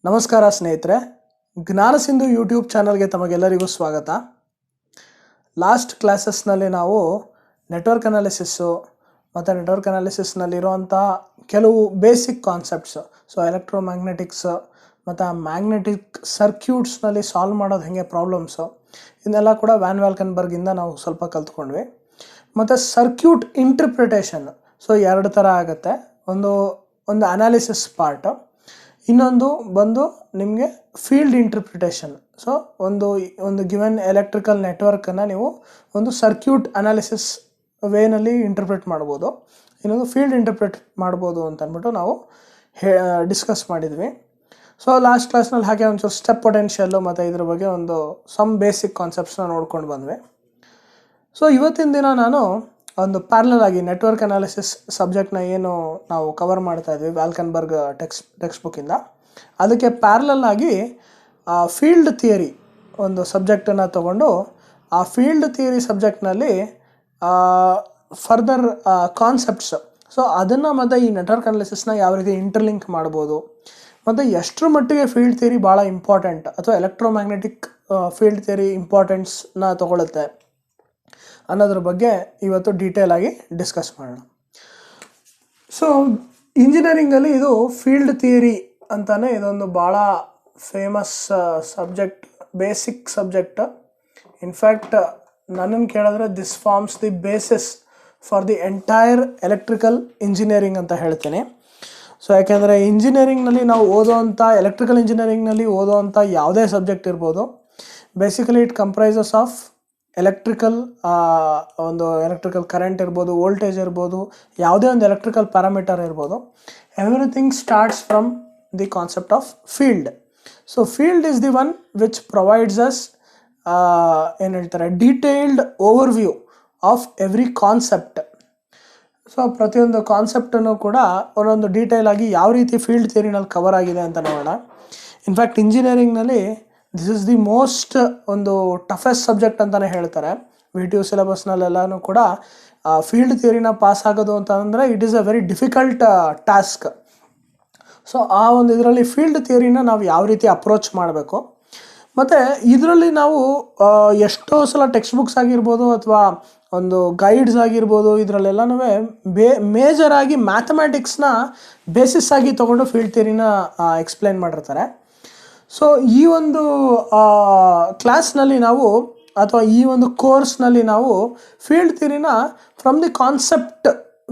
ನಮಸ್ಕಾರ ಸ್ನೇಹಿತರೆ, ಜ್ಞಾನ ಸಿಂಧು ಯೂಟ್ಯೂಬ್ ಚಾನಲ್ಗೆ ತಮಗೆಲ್ಲರಿಗೂ ಸ್ವಾಗತ. ಲಾಸ್ಟ್ ಕ್ಲಾಸಸ್ನಲ್ಲಿ ನಾವು ನೆಟ್ವರ್ಕ್ ಅನಾಲಿಸಿಸ್ಸು ಮತ್ತು ನೆಟ್ವರ್ಕ್ ಅನಾಲಿಸಿಸ್ನಲ್ಲಿರುವಂಥ ಕೆಲವು ಬೇಸಿಕ್ ಕಾನ್ಸೆಪ್ಟ್ಸು, ಸೊ ಎಲೆಕ್ಟ್ರೋಮ್ಯಾಗ್ನೆಟಿಕ್ಸ್ ಮತ್ತು ಮ್ಯಾಗ್ನೆಟಿಕ್ ಸರ್ಕ್ಯೂಟ್ಸ್ನಲ್ಲಿ ಸಾಲ್ವ್ ಮಾಡೋದು ಹೇಗೆ ಪ್ರಾಬ್ಲಮ್ಸು, ಇದನ್ನೆಲ್ಲ ಕೂಡ ವ್ಯಾನ್ ವ್ಯಾಲ್ಕನ್ಬರ್ಗಿಂದ ನಾವು ಸ್ವಲ್ಪ ಕಲ್ತ್ಕೊಂಡ್ವಿ. ಮತ್ತು ಸರ್ಕ್ಯೂಟ್ ಇಂಟರ್ಪ್ರಿಟೇಷನ್, ಸೊ ಎರಡು ಥರ ಆಗುತ್ತೆ. ಒಂದು ಅನಾಲಿಸಿಸ್ ಪಾರ್ಟ್, ಇನ್ನೊಂದು ಬಂದು ನಿಮಗೆ ಫೀಲ್ಡ್ ಇಂಟರ್ಪ್ರಿಟೇಷನ್. ಸೊ ಒಂದು ಗಿವನ್ ಎಲೆಕ್ಟ್ರಿಕಲ್ ನೆಟ್ವರ್ಕನ್ನು ನೀವು ಒಂದು ಸರ್ಕ್ಯೂಟ್ ಅನಾಲಿಸಿಸ್ ವೇನಲ್ಲಿ ಇಂಟರ್ಪ್ರಿಟ್ ಮಾಡ್ಬೋದು, ಇನ್ನೊಂದು ಫೀಲ್ಡ್ ಇಂಟರ್ಪ್ರಿಟ್ ಮಾಡ್ಬೋದು ಅಂತ ಅಂದ್ಬಿಟ್ಟು ನಾವು ಡಿಸ್ಕಸ್ ಮಾಡಿದ್ವಿ. ಸೊ ಲಾಸ್ಟ್ ಕ್ಲಾಸ್ನಲ್ಲಿ ಹಾಗೆ ಒಂಚೂರು ಸ್ಟೆಪ್ ಪೊಟೆನ್ಷಿಯಲ್ಲು ಮತ್ತು ಇದ್ರ ಬಗ್ಗೆ ಸಮ್ ಬೇಸಿಕ್ ಕಾನ್ಸೆಪ್ಟ್ಸ್ನ ನೋಡ್ಕೊಂಡು ಬಂದ್ವಿ. ಸೊ ಇವತ್ತಿನ ದಿನ ನಾನು ಒಂದು ಪ್ಯಾರಲಲ್ ಆಗಿ ನೆಟ್ವರ್ಕ್ ಅನಾಲಿಸಿಸ್ ಸಬ್ಜೆಕ್ಟ್ನ ಏನು ನಾವು ಕವರ್ ಮಾಡ್ತಾ ಇದ್ವಿ ವ್ಯಾಲ್ಕನ್ಬರ್ಗ್ ಟೆಕ್ಸ್ಟ್ ಬುಕ್ಕಿಂದ, ಅದಕ್ಕೆ ಪ್ಯಾರಲಲ್ ಆಗಿ ಫೀಲ್ಡ್ ಥಿಯರಿ ಒಂದು ಸಬ್ಜೆಕ್ಟನ್ನು ತೊಗೊಂಡು ಆ ಫೀಲ್ಡ್ ಥಿಯರಿ ಸಬ್ಜೆಕ್ಟ್ನಲ್ಲಿ ಫರ್ದರ್ ಕಾನ್ಸೆಪ್ಟ್ಸ್, ಸೊ ಅದನ್ನು ಮತ್ತು ಈ ನೆಟ್ವರ್ಕ್ ಅನಾಲಿಸಿಸ್ನ ಯಾವ ರೀತಿ ಇಂಟರ್ಲಿಂಕ್ ಮಾಡ್ಬೋದು ಮತ್ತು ಎಷ್ಟರ ಮಟ್ಟಿಗೆ ಫೀಲ್ಡ್ ಥಿಯರಿ ಭಾಳ ಇಂಪಾರ್ಟೆಂಟ್ ಅಥವಾ ಎಲೆಕ್ಟ್ರೋಮ್ಯಾಗ್ನೆಟಿಕ್ ಫೀಲ್ಡ್ ಥಿಯರಿ ಇಂಪಾರ್ಟೆನ್ಸ್ನ ತೊಗೊಳುತ್ತೆ ಅನ್ನೋದ್ರ ಬಗ್ಗೆ ಇವತ್ತು ಡೀಟೇಲ್ ಆಗಿ ಡಿಸ್ಕಸ್ ಮಾಡೋಣ. ಸೊ ಇಂಜಿನಿಯರಿಂಗಲ್ಲಿ ಇದು ಫೀಲ್ಡ್ ಥಿಯರಿ ಅಂತಾನೆ ಇದೊಂದು ಭಾಳ famous subject, basic subject. In fact ನನ್ನನ್ನು ಕೇಳಿದ್ರೆ this forms the basis for the entire electrical engineering ಅಂತ ಹೇಳ್ತೀನಿ. ಸೊ ಯಾಕೆಂದರೆ ಇಂಜಿನಿಯರಿಂಗ್ನಲ್ಲಿ ನಾವು ಎಲೆಕ್ಟ್ರಿಕಲ್ ಇಂಜಿನಿಯರಿಂಗ್ನಲ್ಲಿ ಓದೋವಂಥ ಯಾವುದೇ ಸಬ್ಜೆಕ್ಟ್ ಇರ್ಬೋದು, basically it comprises of electrical current ಇರ್ಬೋದು, ವೋಲ್ಟೇಜ್ ಇರ್ಬೋದು, ಯಾವುದೇ ಒಂದು ಎಲೆಕ್ಟ್ರಿಕಲ್ ಪ್ಯಾರಾಮೀಟರ್ ಇರ್ಬೋದು. Everything starts from the concept of field. So field is the one which provides us ಏನು ಹೇಳ್ತಾರೆ detailed overview of every concept. So ಪ್ರತಿಯೊಂದು ಕಾನ್ಸೆಪ್ಟನ್ನು ಕೂಡ ಒಂದೊಂದು ಡೀಟೇಲ್ ಆಗಿ ಯಾವ ರೀತಿ ಫೀಲ್ಡ್ ಥಿಯರಿನಲ್ಲಿ ಕವರ್ ಆಗಿದೆ ಅಂತ ನೋಡೋಣ. ಇನ್ಫ್ಯಾಕ್ಟ್ ಇಂಜಿನಿಯರಿಂಗ್ನಲ್ಲಿ ದಿಸ್ ಇಸ್ ದಿ ಮೋಸ್ಟ್ ಒಂದು ಟಫೆಸ್ಟ್ ಸಬ್ಜೆಕ್ಟ್ ಅಂತಲೇ ಹೇಳ್ತಾರೆ. VTU ಸಿಲೆಬಸ್ನಲ್ಲೆಲ್ಲನೂ ಕೂಡ ಫೀಲ್ಡ್ ಥಿಯರಿನ ಪಾಸ್ ಆಗೋದು ಅಂತಂದರೆ it is a very difficult task. So ಆ ಒಂದು ಇದರಲ್ಲಿ ಫೀಲ್ಡ್ ಥಿಯರಿನ ನಾವು ಯಾವ ರೀತಿ ಅಪ್ರೋಚ್ ಮಾಡಬೇಕು, ಮತ್ತು ಇದರಲ್ಲಿ ನಾವು ಎಷ್ಟೋ ಸಲ ಟೆಕ್ಸ್ಟ್ ಬುಕ್ಸ್ ಆಗಿರ್ಬೋದು ಅಥವಾ ಒಂದು ಗೈಡ್ಸ್ ಆಗಿರ್ಬೋದು, ಇದರಲ್ಲೆಲ್ಲನೂ ಮೇಜರ್ ಆಗಿ ಮ್ಯಾಥಮೆಟಿಕ್ಸ್ನ ಬೇಸಿಸ್ ಆಗಿ ತೊಗೊಂಡು ಫೀಲ್ಡ್ ಥಿಯರಿನ ಎಕ್ಸ್ಪ್ಲೇನ್ ಮಾಡಿರ್ತಾರೆ. ಸೊ ಈ ಒಂದು ಕ್ಲಾಸ್ನಲ್ಲಿ ನಾವು ಅಥವಾ ಈ ಒಂದು ಕೋರ್ಸ್ನಲ್ಲಿ ನಾವು ಫೀಲ್ಡ್ ಥಿಯರಿನ ಫ್ರಮ್ ದಿ ಕಾನ್ಸೆಪ್ಟ್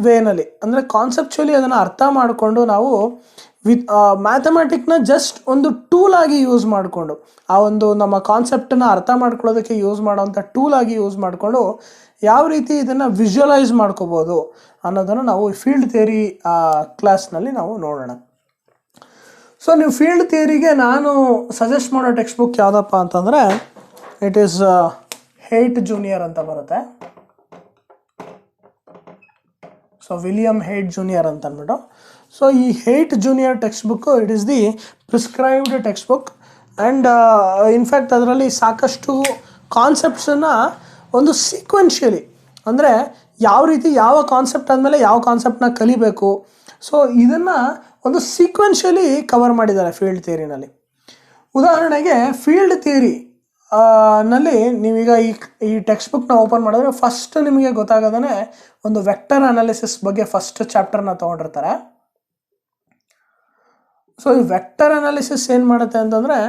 ವೇನಲ್ಲಿ, ಅಂದರೆ ಕಾನ್ಸೆಪ್ಚುಲಿ ಅದನ್ನು ಅರ್ಥ ಮಾಡಿಕೊಂಡು ನಾವು ಮ್ಯಾಥಮೆಟಿಕ್ನ ಜಸ್ಟ್ ಒಂದು ಟೂಲ್ ಆಗಿ ಯೂಸ್ ಮಾಡಿಕೊಂಡು ಆ ಒಂದು ನಮ್ಮ ಕಾನ್ಸೆಪ್ಟನ್ನು ಅರ್ಥ ಮಾಡ್ಕೊಳ್ಳೋದಕ್ಕೆ ಯೂಸ್ ಮಾಡೋವಂಥ ಟೂಲ್ ಆಗಿ ಯೂಸ್ ಮಾಡಿಕೊಂಡು ಯಾವ ರೀತಿ ಇದನ್ನು ವಿಜುವಲೈಸ್ ಮಾಡ್ಕೋಬೋದು ಅನ್ನೋದನ್ನು ನಾವು ಫೀಲ್ಡ್ ಥಿಯರಿ ಕ್ಲಾಸ್ನಲ್ಲಿ ನಾವು ನೋಡೋಣ. ಸೊ ನೀವು ಫೀಲ್ಡ್ ಥಿಯರಿಗೆ ನಾನು ಸಜೆಸ್ಟ್ ಮಾಡೋ ಟೆಕ್ಸ್ಟ್ ಬುಕ್ ಯಾವುದಪ್ಪ ಅಂತಂದರೆ ಇಟ್ ಈಸ್ ಹೇಯ್ಟ್ ಜೂನಿಯರ್ ಅಂತ ಬರುತ್ತೆ. ಸೊ ವಿಲಿಯಮ್ ಹೇಯ್ಟ್ ಜೂನಿಯರ್ ಅಂತ ಅಂದ್ಬಿಟ್ಟು. ಸೊ ಈ Hayt junior text book it is the prescribed text book and in fact ಅದರಲ್ಲಿ ಸಾಕಷ್ಟು ಕಾನ್ಸೆಪ್ಟ್ಸನ್ನು ಒಂದು ಸೀಕ್ವೆನ್ಷಿಯಲಿ, ಅಂದರೆ ಯಾವ ರೀತಿ ಯಾವ ಕಾನ್ಸೆಪ್ಟ್ ಆದಮೇಲೆ ಯಾವ ಕಾನ್ಸೆಪ್ಟನ್ನ ಕಲಿಬೇಕು, ಸೊ ಇದನ್ನು ಒಂದು ಸೀಕ್ವೆನ್ಷಿಯಲಿ ಕವರ್ ಮಾಡಿದ್ದಾರೆ ಫೀಲ್ಡ್ ಥಿಯರಿನಲ್ಲಿ. ಉದಾಹರಣೆಗೆ ಫೀಲ್ಡ್ ಥಿಯರಿ ನಲ್ಲಿ ನೀವೀಗ ಈ ಟೆಕ್ಸ್ಟ್ ಬುಕ್ನ ಓಪನ್ ಮಾಡಿದ್ರೆ ಫಸ್ಟ್ ನಿಮಗೆ ಗೊತ್ತಾಗೋದೇ ಒಂದು ವೆಕ್ಟರ್ ಅನಾಲಿಸಿಸ್ ಬಗ್ಗೆ ಫಸ್ಟ್ ಚಾಪ್ಟರ್ನ ತೊಗೊಂಡಿರ್ತಾರೆ. ಸೊ ಈ ವೆಕ್ಟರ್ ಅನಾಲಿಸಿಸ್ ಏನು ಮಾಡುತ್ತೆ ಅಂತಂದರೆ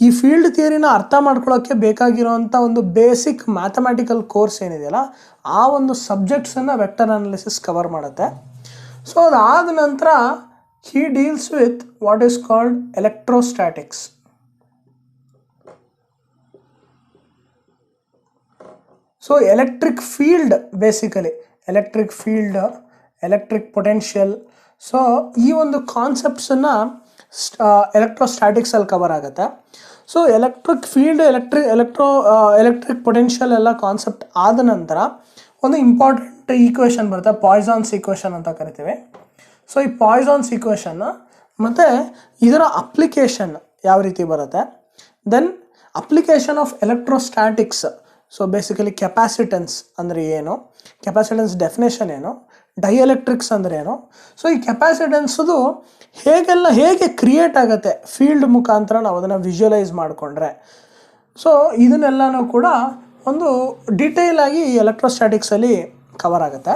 ಈ ಫೀಲ್ಡ್ ಥಿಯರಿನ ಅರ್ಥ ಮಾಡ್ಕೊಳ್ಳೋಕ್ಕೆ ಬೇಕಾಗಿರೋವಂಥ ಒಂದು ಬೇಸಿಕ್ ಮ್ಯಾಥಮೆಟಿಕಲ್ ಕೋರ್ಸ್ ಏನಿದೆಯಲ್ಲ ಆ ಒಂದು ಸಬ್ಜೆಕ್ಟ್ಸನ್ನು ವೆಕ್ಟರ್ ಅನಾಲಿಸಿಸ್ ಕವರ್ ಮಾಡುತ್ತೆ. ಸೊ ಅದಾದ ನಂತರ he deals with what is called electrostatics. So electric field, basically electric field, electric potential. So ಈ ಒಂದು ಕಾನ್ಸೆಪ್ಟ್ಸನ್ನು ಎಲೆಕ್ಟ್ರೋಸ್ಟ್ಯಾಟಿಕ್ಸ್ ಅಲ್ಲಿ ಕವರ್ ಆಗುತ್ತೆ. So electric field, electric potential ಎಲ್ಲ ಕಾನ್ಸೆಪ್ಟ್ ಆದ ನಂತರ ಒಂದು ಇಂಪಾರ್ಟೆಂಟ್ ಈಕ್ವೇಷನ್ ಬರುತ್ತೆ, ಪಾಯ್ಸಾನ್ಸ್ ಈಕ್ವೇಷನ್ ಅಂತ ಕರಿತೀವಿ. ಸೊ ಈ ಪಾಯ್ಸಾನ್ಸ್ ಈಕ್ವೇಷನ್ ಮತ್ತು ಇದರ ಅಪ್ಲಿಕೇಶನ್ ಯಾವ ರೀತಿ ಬರುತ್ತೆ, then application of electrostatics. So basically capacitance ಅಂದರೆ ಏನು, ಕೆಪಾಸಿಟೆನ್ಸ್ ಡೆಫಿನೇಷನ್ ಏನು, ಡೈಎಲೆಕ್ಟ್ರಿಕ್ಸ್ ಅಂದ್ರೇನು, ಸೊ ಈ ಕೆಪಾಸಿಟೆನ್ಸದು ಹೇಗೆ ಕ್ರಿಯೇಟ್ ಆಗುತ್ತೆ ಫೀಲ್ಡ್ ಮುಖಾಂತರ ನಾವು ಅದನ್ನು ವಿಜುವಲೈಸ್ ಮಾಡಿಕೊಂಡ್ರೆ. ಸೊ ಇದನ್ನೆಲ್ಲನೂ ಕೂಡ ಒಂದು ಡೀಟೇಲ್ ಆಗಿ ಎಲೆಕ್ಟ್ರೋಸ್ಟ್ಯಾಟಿಕ್ಸಲ್ಲಿ ಕವರ್ ಆಗುತ್ತೆ.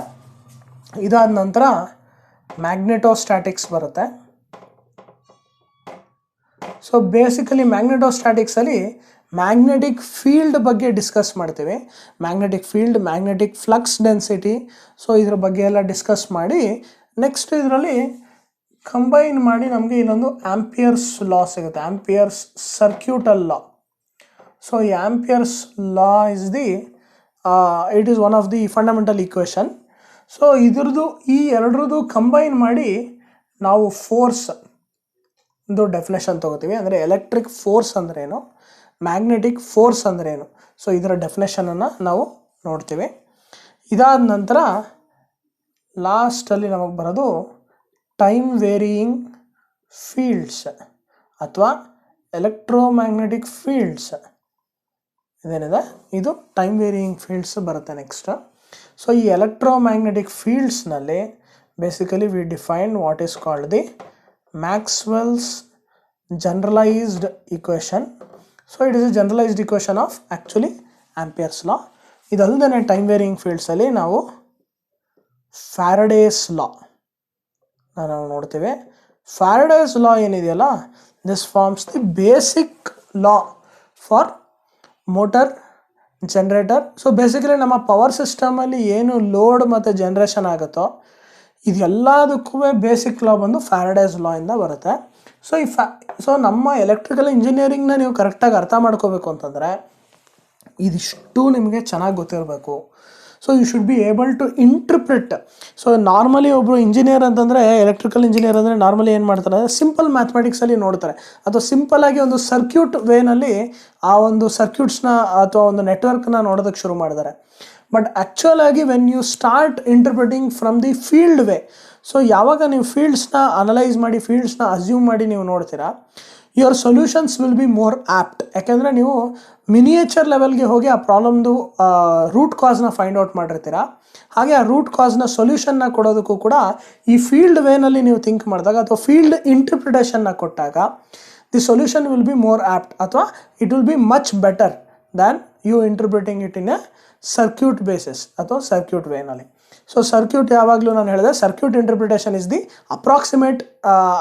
ಇದಾದ ನಂತರ ಮ್ಯಾಗ್ನೆಟೋಸ್ಟ್ಯಾಟಿಕ್ಸ್ ಬರುತ್ತೆ. ಸೊ ಬೇಸಿಕಲಿ ಮ್ಯಾಗ್ನೆಟೋಸ್ಟ್ಯಾಟಿಕ್ಸಲ್ಲಿ ಮ್ಯಾಗ್ನೆಟಿಕ್ ಫೀಲ್ಡ್ ಬಗ್ಗೆ ಡಿಸ್ಕಸ್ ಮಾಡ್ತೀವಿ. Magnetic field, magnetic flux density, so ಇದ್ರ ಬಗ್ಗೆ ಎಲ್ಲ ಡಿಸ್ಕಸ್ ಮಾಡಿ ನೆಕ್ಸ್ಟ್ ಇದರಲ್ಲಿ ಕಂಬೈನ್ ಮಾಡಿ ನಮಗೆ ಇನ್ನೊಂದು ಆಂಪಿಯರ್ಸ್ ಲಾ ಸಿಗುತ್ತೆ, ಆಂಪಿಯರ್ಸ್ ಸರ್ಕ್ಯೂಟಲ್ ಲಾ. ಸೊ ಈ amperes law it is one of the fundamental equation. So ಇದ್ರದ್ದು ಈ ಎರಡರದ್ದು ಕಂಬೈನ್ ಮಾಡಿ ನಾವು ಫೋರ್ಸ್ ಒಂದು ಡೆಫಿನೇಷನ್ ತೊಗೋತೀವಿ. ಅಂದರೆ ಎಲೆಕ್ಟ್ರಿಕ್ ಫೋರ್ಸ್ ಅಂದ್ರೇನು, ಮ್ಯಾಗ್ನೆಟಿಕ್ ಫೋರ್ಸ್ ಅಂದ್ರೇನು, ಸೊ ಇದರ ಡೆಫಿನೇಷನನ್ನು ನಾವು ನೋಡ್ತೀವಿ. ಇದಾದ ನಂತರ ಲಾಸ್ಟಲ್ಲಿ ನಮಗೆ ಬರೋದು ಟೈಮ್ ವೇರಿಯಿಂಗ್ ಫೀಲ್ಡ್ಸ್ ಅಥವಾ ಎಲೆಕ್ಟ್ರೋಮ್ಯಾಗ್ನೆಟಿಕ್ ಫೀಲ್ಡ್ಸ್ ಇದೇನಿದೆ ಇದು ಟೈಮ್ ವೇರಿಯಿಂಗ್ ಫೀಲ್ಡ್ಸ್ ಬರುತ್ತೆ ನೆಕ್ಸ್ಟ್. ಸೊ ಈ ಎಲೆಕ್ಟ್ರೋಮ್ಯಾಗ್ನೆಟಿಕ್ ಫೀಲ್ಡ್ಸ್ನಲ್ಲಿ basically we define what is called the Maxwell's generalised equation. So it is a generalised equation of actually Ampere's law. ಇದಲ್ಲದೆ time varying ಫೀಲ್ಡ್ಸಲ್ಲಿ ನಾವು Faraday's ಲಾ ನಾವು ನೋಡ್ತೀವಿ. Faraday's law ಏನಿದೆಯಲ್ಲ, this forms the basic law for motor generator. So basically ನಮ್ಮ power ಸಿಸ್ಟಮಲ್ಲಿ ಏನು load ಮತ್ತು generation ಆಗುತ್ತೋ ಇದೆಲ್ಲದಕ್ಕೂ ಬೇಸಿಕ್ ಲಾ ಬಂದು ಫ್ಯಾರಡೇಸ್ ಲಾ ಇಂದ ಬರುತ್ತೆ. ಸೊ ಸೊ ನಮ್ಮ ಎಲೆಕ್ಟ್ರಿಕಲ್ ಇಂಜಿನಿಯರಿಂಗ್ನ ನೀವು ಕರೆಕ್ಟಾಗಿ ಅರ್ಥ ಮಾಡ್ಕೋಬೇಕು ಅಂತಂದರೆ ಇದಿಷ್ಟು ನಿಮಗೆ ಚೆನ್ನಾಗಿ ಗೊತ್ತಿರಬೇಕು. So you should be able to interpret. So normally ಒಬ್ಬರು ಇಂಜಿನಿಯರ್ ಅಂತಂದರೆ, ಎಲೆಕ್ಟ್ರಿಕಲ್ ಇಂಜಿನಿಯರ್ ಅಂದರೆ ನಾರ್ಮಲಿ ಏನು ಮಾಡ್ತಾರೆ ಅಂದರೆ ಸಿಂಪಲ್ ಮ್ಯಾಥಮೆಟಿಕ್ಸಲ್ಲಿ ನೋಡ್ತಾರೆ, ಅಥವಾ ಸಿಂಪಲ್ಲಾಗಿ ಒಂದು ಸರ್ಕ್ಯೂಟ್ ವೇನಲ್ಲಿ ಆ ಒಂದು ಸರ್ಕ್ಯೂಟ್ಸ್ನ ಅಥವಾ ಒಂದು ನೆಟ್ವರ್ಕ್ನ ನೋಡೋದಕ್ಕೆ ಶುರು ಮಾಡಿದ್ದಾರೆ. ಬಟ್ ಆ್ಯಕ್ಚುಲ್ ಆಗಿ when you start interpreting from the field way, so ಯಾವಾಗ ನೀವು ಫೀಲ್ಡ್ಸ್ನ ಅನಲೈಸ್ ಮಾಡಿ, ಫೀಲ್ಡ್ಸ್ನ ಅಸ್ಯೂಮ್ ಮಾಡಿ ನೀವು ನೋಡ್ತೀರಾ, your solutions will be more apt. ಯಾಕೆಂದರೆ ನೀವು ಮಿನಿಯೇಚರ್ ಲೆವೆಲ್ಗೆ ಹೋಗಿ ಆ ಪ್ರಾಬ್ಲಮ್ದು ರೂಟ್ ಕಾಸ್ನ ಫೈಂಡ್ ಔಟ್ ಮಾಡಿರ್ತೀರ. ಹಾಗೆ ಆ ರೂಟ್ ಕಾಸ್ನ ಸೊಲ್ಯೂಷನ್ನ ಕೊಡೋದಕ್ಕೂ ಕೂಡ ಈ ಫೀಲ್ಡ್ ವೇನಲ್ಲಿ ನೀವು ಥಿಂಕ್ ಮಾಡಿದಾಗ ಅಥವಾ ಫೀಲ್ಡ್ ಇಂಟರ್ಪ್ರಿಟೇಷನ್ನ ಕೊಟ್ಟಾಗ the solution will be more apt, ಅಥವಾ it will be much better than you interpreting it in a circuit basis ಅಥವಾ ಸರ್ಕ್ಯೂಟ್ ವೇನಲ್ಲಿ. ಸೊ ಸರ್ಕ್ಯೂಟ್ ಯಾವಾಗಲೂ ನಾನು ಹೇಳಿದೆ, circuit interpretation is the approximate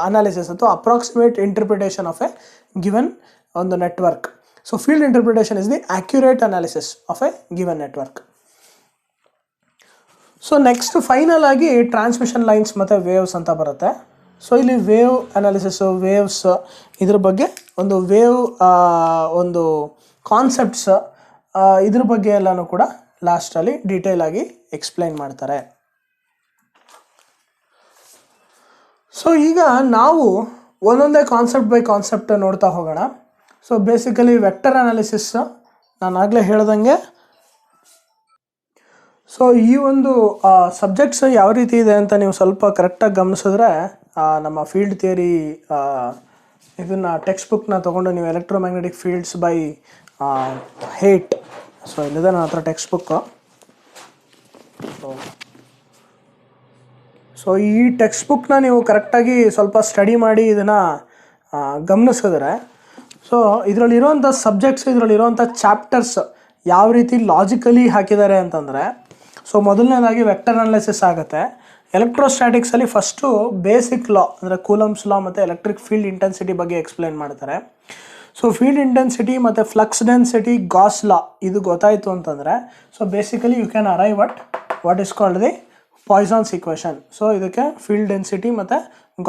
analysis ಅಥವಾ approximate interpretation of a given ಒಂದು network. So field interpretation is the accurate analysis of a given network. So next final ಆಗಿ transmission lines ಮತ್ತು waves ಅಂತ ಬರುತ್ತೆ. So ಇಲ್ಲಿ ವೇವ್ ಅನಾಲಿಸಿಸು, ವೇವ್ಸ್, ಇದ್ರ ಬಗ್ಗೆ ಒಂದು ವೇವ್ ಒಂದು ಕಾನ್ಸೆಪ್ಟ್ಸ್ ಇದ್ರ ಬಗ್ಗೆ ಎಲ್ಲನೂ ಕೂಡ ಲಾಸ್ಟಲ್ಲಿ ಡೀಟೇಲ್ ಆಗಿ ಎಕ್ಸ್ಪ್ಲೈನ್ ಮಾಡ್ತಾರೆ. ಸೊ ಈಗ ನಾವು ಒಂದೊಂದೇ ಕಾನ್ಸೆಪ್ಟ್ ಬೈ ಕಾನ್ಸೆಪ್ಟ್ ನೋಡ್ತಾ ಹೋಗೋಣ. ಸೊ ಬೇಸಿಕಲಿ ವೆಕ್ಟರ್ ಅನಾಲಿಸಿಸ್ ನಾನು ಆಗಲೇ ಹೇಳ್ದಂಗೆ, ಸೊ ಈ ಒಂದು ಸಬ್ಜೆಕ್ಟ್ಸ್ ಯಾವ ರೀತಿ ಇದೆ ಅಂತ ನೀವು ಸ್ವಲ್ಪ ಕರೆಕ್ಟಾಗಿ ಗಮನಿಸಿದ್ರೆ, ನಮ್ಮ ಫೀಲ್ಡ್ ಥಿಯರಿ ಇದನ್ನು ಟೆಕ್ಸ್ಟ್ ಬುಕ್ನ ತೊಗೊಂಡು ನೀವು electromagnetic fields by hate, so ಇಲ್ಲಿದೆ ನನ್ನ ಹತ್ರ ಟೆಕ್ಸ್ಟ್ ಬುಕ್ಕು. ಸೊ ಈ ಟೆಕ್ಸ್ಟ್ ಬುಕ್ನ ನೀವು ಕರೆಕ್ಟಾಗಿ ಸ್ವಲ್ಪ ಸ್ಟಡಿ ಮಾಡಿ ಇದನ್ನು ಗಮನಿಸಿದ್ರೆ, ಸೊ ಇದರಲ್ಲಿರೋಂಥ ಸಬ್ಜೆಕ್ಟ್ಸ್, ಇದರಲ್ಲಿರೋಂಥ ಚಾಪ್ಟರ್ಸ್ ಯಾವ ರೀತಿ ಲಾಜಿಕಲಿ ಹಾಕಿದ್ದಾರೆ ಅಂತಂದರೆ, ಸೊ ಮೊದಲನೇದಾಗಿ ವೆಕ್ಟರ್ ಅನಾಲಿಸಿಸ್ ಆಗುತ್ತೆ. ಎಲೆಕ್ಟ್ರೋಸ್ಟ್ಯಾಟಿಕ್ಸಲ್ಲಿ ಫಸ್ಟು ಬೇಸಿಕ್ ಲಾ ಅಂದರೆ ಕೂಲಮ್ಸ್ ಲಾ ಮತ್ತು ಎಲೆಕ್ಟ್ರಿಕ್ ಫೀಲ್ಡ್ ಇಂಟೆನ್ಸಿಟಿ ಬಗ್ಗೆ ಎಕ್ಸ್ಪ್ಲೈನ್ ಮಾಡ್ತಾರೆ. ಸೊ ಫೀಲ್ಡ್ ಇಂಟೆನ್ಸಿಟಿ ಮತ್ತು ಫ್ಲಕ್ಸ್ ಡೆನ್ಸಿಟಿ, ಗಾಸ್ ಲಾ ಇದು ಗೊತ್ತಾಯಿತು ಅಂತಂದರೆ, so basically you can arrive at what is called the Poisson's equation. So ಇದಕ್ಕೆ ಫೀಲ್ಡ್ ಡೆನ್ಸಿಟಿ ಮತ್ತು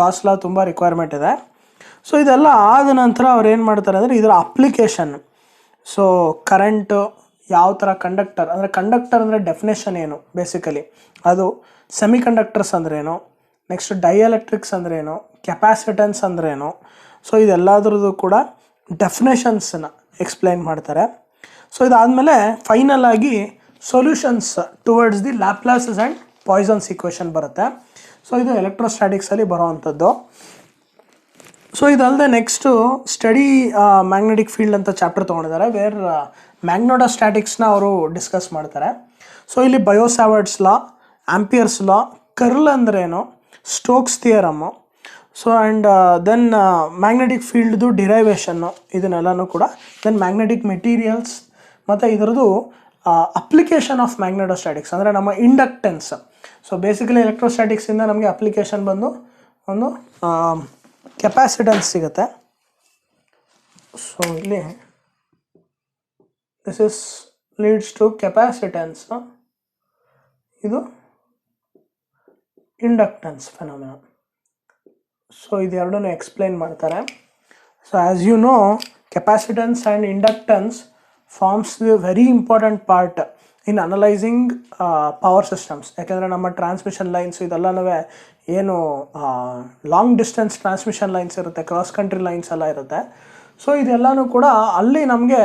ಗಾಸ್ ಲಾ ತುಂಬ ರಿಕ್ವೈರ್ಮೆಂಟ್ ಇದೆ. ಸೊ ಇದೆಲ್ಲ ಆದ ನಂತರ ಅವ್ರು ಏನು ಮಾಡ್ತಾರೆ ಅಂದರೆ ಇದರ ಅಪ್ಲಿಕೇಶನ್. ಸೊ ಕರೆಂಟು ಯಾವ ಥರ ಕಂಡಕ್ಟರ್ ಅಂದರೆ ಡೆಫಿನೇಷನ್ ಏನು ಬೇಸಿಕಲಿ ಅದು, ಸೆಮಿ ಕಂಡಕ್ಟರ್ಸ್ ಅಂದ್ರೇನು, ನೆಕ್ಸ್ಟ್ ಡೈಎಲೆಕ್ಟ್ರಿಕ್ಸ್ ಅಂದ್ರೇನು, ಕೆಪಾಸಿಟೆನ್ಸ್ ಅಂದ್ರೇನು, ಸೊ ಇದೆಲ್ಲದ್ರದ್ದು ಕೂಡ ಡೆಫಿನೇಷನ್ಸನ್ನ ಎಕ್ಸ್ಪ್ಲೈನ್ ಮಾಡ್ತಾರೆ. ಸೊ ಇದಾದಮೇಲೆ ಫೈನಲ್ ಆಗಿ solutions towards the Laplace's and Poisson's equation ಬರುತ್ತೆ. ಸೊ ಇದು ಎಲೆಕ್ಟ್ರೋಸ್ಟ್ಯಾಟಿಕ್ಸಲ್ಲಿ ಬರೋವಂಥದ್ದು. ಸೊ ಇದಲ್ಲದೆ ನೆಕ್ಸ್ಟು ಸ್ಟಡಿ ಮ್ಯಾಗ್ನೆಟಿಕ್ ಫೀಲ್ಡ್ ಅಂತ ಚಾಪ್ಟರ್ ತೊಗೊಂಡಿದ್ದಾರೆ, ವೇರ್ ಮ್ಯಾಗ್ನೆಟೋಸ್ಟ್ಯಾಟಿಕ್ಸ್ನ ಅವರು ಡಿಸ್ಕಸ್ ಮಾಡ್ತಾರೆ. ಸೊ ಇಲ್ಲಿ Biot Savart's law, Ampere's law, curl ಅಂದ್ರೇನು, Stokes theorem, so and then magnetic ಫೀಲ್ಡ್ದು ಡಿರೈವೇಷನ್ನು ಇದನ್ನೆಲ್ಲನೂ ಕೂಡ, ದೆನ್ ಮ್ಯಾಗ್ನೆಟಿಕ್ ಮೆಟೀರಿಯಲ್ಸ್ ಮತ್ತು ಇದರದ್ದು ಅಪ್ಲಿಕೇಶನ್ ಆಫ್ ಮ್ಯಾಗ್ನೆಟೋಸ್ಟ್ಯಾಟಿಕ್ಸ್ ಅಂದರೆ ನಮ್ಮ ಇಂಡಕ್ಟೆನ್ಸ್. ಸೊ ಬೇಸಿಕಲಿ ಎಲೆಕ್ಟ್ರೋಸ್ಟ್ಯಾಟಿಕ್ಸಿಂದ ನಮಗೆ ಅಪ್ಲಿಕೇಶನ್ ಬಂದು ಒಂದು ಕೆಪಾಸಿಟೆನ್ಸ್ ಸಿಗುತ್ತೆ. ಸೊ ಇಲ್ಲಿ this is leads to capacitance, ಇದು ಇಂಡಕ್ಟೆನ್ಸ್ ಫೆನೋಮೆನಾ. ಸೊ ಇದೆರಡನ್ನೂ ಎಕ್ಸ್ಪ್ಲೈನ್ ಮಾಡ್ತಾರೆ. So as you know, capacitance and inductance forms the very important part in analysing power systems. ಯಾಕೆಂದರೆ ನಮ್ಮ ಟ್ರಾನ್ಸ್ಮಿಷನ್ ಲೈನ್ಸ್ ಇದೆಲ್ಲನೂ ಏನು ಲಾಂಗ್ ಡಿಸ್ಟೆನ್ಸ್ ಟ್ರಾನ್ಸ್ಮಿಷನ್ ಲೈನ್ಸ್ ಇರುತ್ತೆ, cross country lines ಎಲ್ಲ ಇರುತ್ತೆ. ಸೊ ಇದೆಲ್ಲನೂ ಕೂಡ ಅಲ್ಲಿ ನಮಗೆ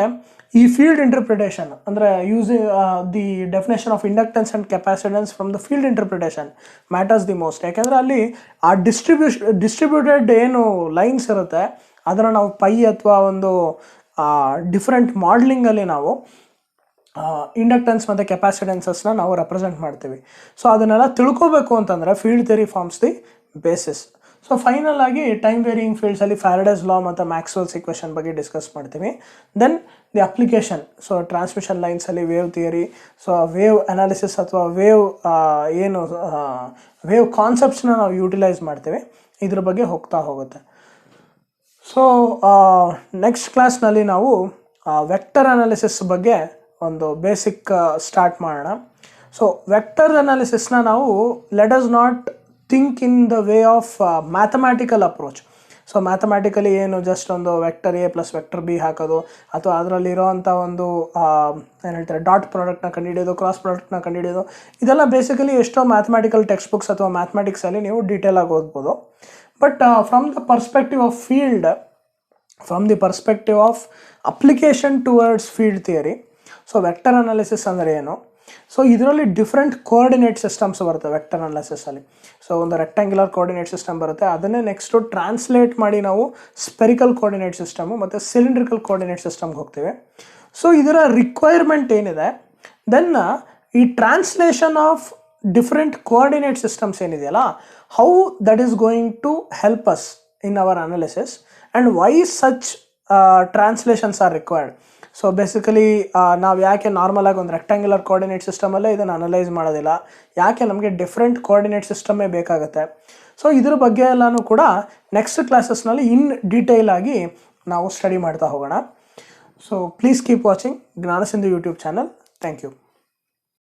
ಈ ಫೀಲ್ಡ್ ಇಂಟರ್ಪ್ರಿಟೇಷನ್ ಅಂದರೆ using the definition of inductance and capacitance from the field interpretation matters the most. ಯಾಕೆಂದರೆ ಅಲ್ಲಿ ಆ ಡಿಸ್ಟ್ರಿಬ್ಯೂಟೆಡ್ ಏನು ಲೈನ್ಸ್ ಇರುತ್ತೆ ಅದನ್ನು ನಾವು ಪೈ ಅಥವಾ ಒಂದು ಡಿಫ್ರೆಂಟ್ ಮಾಡಲಿಂಗಲ್ಲಿ ನಾವು ಇಂಡಕ್ಟೆನ್ಸ್ ಮತ್ತು ಕೆಪಾಸಿಟೆನ್ಸಸ್ನ ನಾವು ರೆಪ್ರೆಸೆಂಟ್ ಮಾಡ್ತೀವಿ. ಸೊ ಅದನ್ನೆಲ್ಲ ತಿಳ್ಕೋಬೇಕು ಅಂತಂದರೆ field theory forms the basis. So final ಆಗಿ ಟೈಮ್ ವೇರಿಯಿಂಗ್ ಫೀಲ್ಡ್ಸಲ್ಲಿ ಫ್ಯಾರಡೇಸ್ ಲಾ ಮತ್ತು ಮ್ಯಾಕ್ಸ್ವೆಲ್ಸ್ ಇಕ್ವೇಷನ್ ಬಗ್ಗೆ ಡಿಸ್ಕಸ್ ಮಾಡ್ತೀವಿ. Then the application, so transmission ಲೈನ್ಸಲ್ಲಿ wave theory, so wave analysis ಅಥವಾ ವೇವ್ ಕಾನ್ಸೆಪ್ಟ್ಸ್ನ ನಾವು ಯೂಟಿಲೈಸ್ ಮಾಡ್ತೀವಿ, ಇದ್ರ ಬಗ್ಗೆ ಹೋಗ್ತಾ ಹೋಗುತ್ತೆ. ಸೊ ನೆಕ್ಸ್ಟ್ ಕ್ಲಾಸ್ನಲ್ಲಿ ನಾವು ವೆಕ್ಟರ್ ಅನಾಲಿಸಿಸ್ ಬಗ್ಗೆ ಒಂದು ಬೇಸಿಕ್ ಸ್ಟಾರ್ಟ್ ಮಾಡೋಣ. ಸೊ ವೆಕ್ಟರ್ ಅನಾಲಿಸಿಸ್ನ ನಾವು let us not think in the way of mathematical approach. So mathematically ಏನು ಜಸ್ಟ್ ಒಂದು vector A plus vector B ಹಾಕೋದು, ಅಥವಾ ಅದರಲ್ಲಿರೋವಂಥ ಒಂದು ಏನು ಹೇಳ್ತಾರೆ ಡಾಟ್ ಪ್ರಾಡಕ್ಟ್ನ ಕಂಡುಹಿಡಿಯೋದು, ಕ್ರಾಸ್ ಪ್ರಾಡಕ್ಟ್ನ ಕಂಡುಹಿಡಿಯೋದು, ಇದೆಲ್ಲ ಬೇಸಿಕಲಿ ಎಷ್ಟೋ ಮ್ಯಾಥಮ್ಯಾಟಿಕಲ್ ಟೆಕ್ಸ್ಟ್ ಬುಕ್ಸ್ ಅಥವಾ ಮ್ಯಾಥಮ್ಯಾಟಿಕ್ಸಲ್ಲಿ ನೀವು ಡೀಟೇಲಾಗಿ ಓದ್ಬೋದು. But from the perspective of field, from the perspective of application towards field theory, so vector analysis ಅಂದರೆ ಏನು? ಸೊ ಇದರಲ್ಲಿ ಡಿಫ್ರೆಂಟ್ ಕೋಆರ್ಡಿನೇಟ್ ಸಿಸ್ಟಮ್ಸ್ ಬರುತ್ತೆ ವೆಕ್ಟರ್ ಅನಾಲಿಸಿಸಲ್ಲಿ. ಸೊ ಒಂದು ರೆಕ್ಟ್ಯಾಂಗ್ಯುಲರ್ ಕೋಆರ್ಡಿನೇಟ್ ಸಿಸ್ಟಮ್ ಬರುತ್ತೆ, ಅದನ್ನೇ ನೆಕ್ಸ್ಟು ಟ್ರಾನ್ಸ್ಲೇಟ್ ಮಾಡಿ ನಾವು ಸ್ಪೆರಿಕಲ್ ಕೋಆರ್ಡಿನೇಟ್ ಸಿಸ್ಟಮು ಮತ್ತು ಸಿಲಿಂಡ್ರಿಕಲ್ ಕೋಆರ್ಡಿನೇಟ್ ಸಿಸ್ಟಮ್ಗೆ ಹೋಗ್ತೀವಿ. ಸೊ ಇದರ ರಿಕ್ವೈರ್ಮೆಂಟ್ ಏನಿದೆ, ದೆನ್ ಈ translation of different coordinate systems ಏನಿದೆಯಲ್ಲ, how that is going to help us in our analysis and why such translations are required. So basically ನಾವು ಯಾಕೆ ನಾರ್ಮಲಾಗಿ ಒಂದು ರೆಕ್ಟ್ಯಾಂಗ್ಯುಲರ್ ಕೋಆರ್ಡಿನೇಟ್ ಸಿಸ್ಟಮಲ್ಲೇ ಇದನ್ನು ಅನಲೈಸ್ ಮಾಡೋದಿಲ್ಲ, ಯಾಕೆ ನಮಗೆ ಡಿಫ್ರೆಂಟ್ ಕೋಆರ್ಡಿನೇಟ್ ಸಿಸ್ಟಮೇ ಬೇಕಾಗುತ್ತೆ? ಸೊ ಇದ್ರ ಬಗ್ಗೆ ಎಲ್ಲನೂ ಕೂಡ ನೆಕ್ಸ್ಟ್ ಕ್ಲಾಸಸ್ನಲ್ಲಿ ಇನ್ ಡೀಟೇಲ್ ಆಗಿ ನಾವು ಸ್ಟಡಿ ಮಾಡ್ತಾ ಹೋಗೋಣ. So please keep watching Jnanasindhu YouTube channel. Thank you.